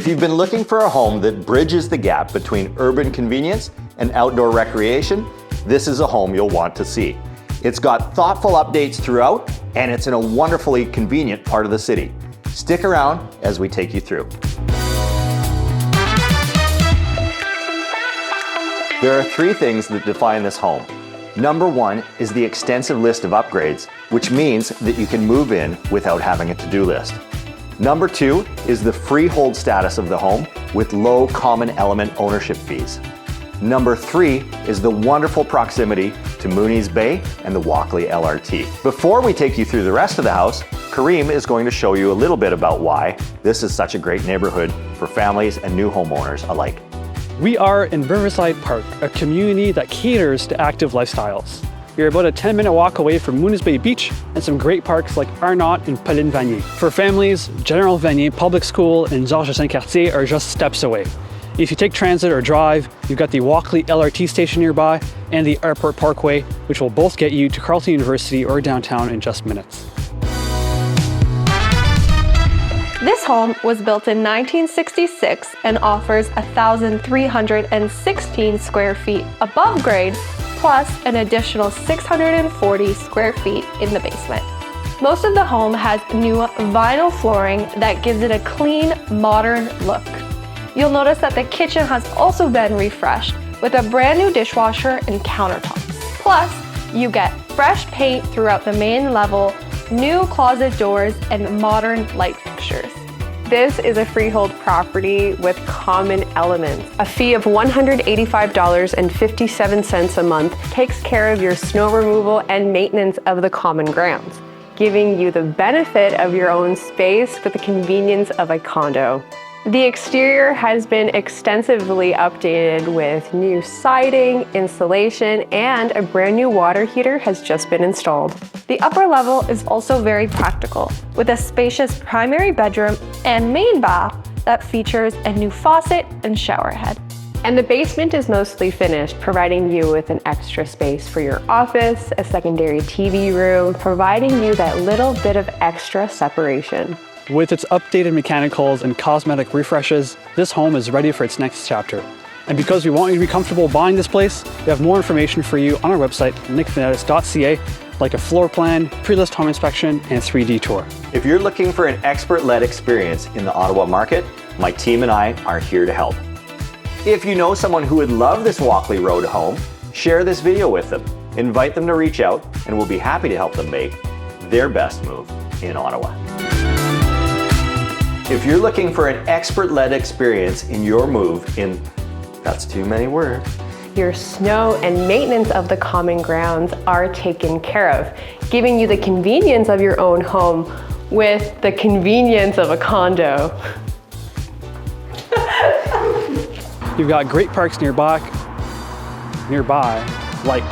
If you've been looking for a home that bridges the gap between urban convenience and outdoor recreation, this is a home you'll want to see. It's got thoughtful updates throughout, and it's in a wonderfully convenient part of the city. Stick around as we take you through. There are three things that define this home. Number one is the extensive list of upgrades, which means that you can move in without having a to-do list. Number two is the freehold status of the home with low common element ownership fees. Number three is the wonderful proximity to Mooney's Bay and the Walkley LRT. Before we take you through the rest of the house, Kareem is going to show you a little bit about why this is such a great neighborhood for families and new homeowners alike. We are in Riverside Park, a community that caters to active lifestyles. You're about a 10-minute walk away from Mooney's Bay Beach and some great parks like Arnott and Pauline Vanier. For families, General Vanier Public School and Georges Saint-Cartier are just steps away. If you take transit or drive, you've got the Walkley LRT station nearby and the Airport Parkway, which will both get you to Carleton University or downtown in just minutes. This home was built in 1966 and offers 1,316 square feet above grade, plus an additional 640 square feet in the basement. Most of the home has new vinyl flooring that gives it a clean, modern look. You'll notice that the kitchen has also been refreshed with a brand new dishwasher and countertops. Plus, you get fresh paint throughout the main level, new closet doors, and modern light fixtures. This is a freehold property with common elements. A fee of $185.57 a month takes care of your snow removal and maintenance of the common grounds, giving you the benefit of your own space with the convenience of a condo. The exterior has been extensively updated with new siding, insulation, and a brand new water heater has just been installed. The upper level is also very practical, with a spacious primary bedroom and main bath that features a new faucet and shower head. And the basement is mostly finished, providing you with an extra space for your office, a secondary TV room, providing you that little bit of extra separation. With its updated mechanicals and cosmetic refreshes, this home is ready for its next chapter. And because we want you to be comfortable buying this place, we have more information for you on our website, nickfinetis.ca, like a floor plan, pre-list home inspection, and 3D tour. If you're looking for an expert-led experience in the Ottawa market, my team and I are here to help. If you know someone who would love this Walkley Road home, share this video with them. Invite them to reach out, and we'll be happy to help them make their best move in Ottawa. If you're looking for an expert-led experience in your move in, that's too many words, your snow and maintenance of the common grounds are taken care of, giving you the convenience of your own home with the convenience of a condo. You've got great parks nearby, like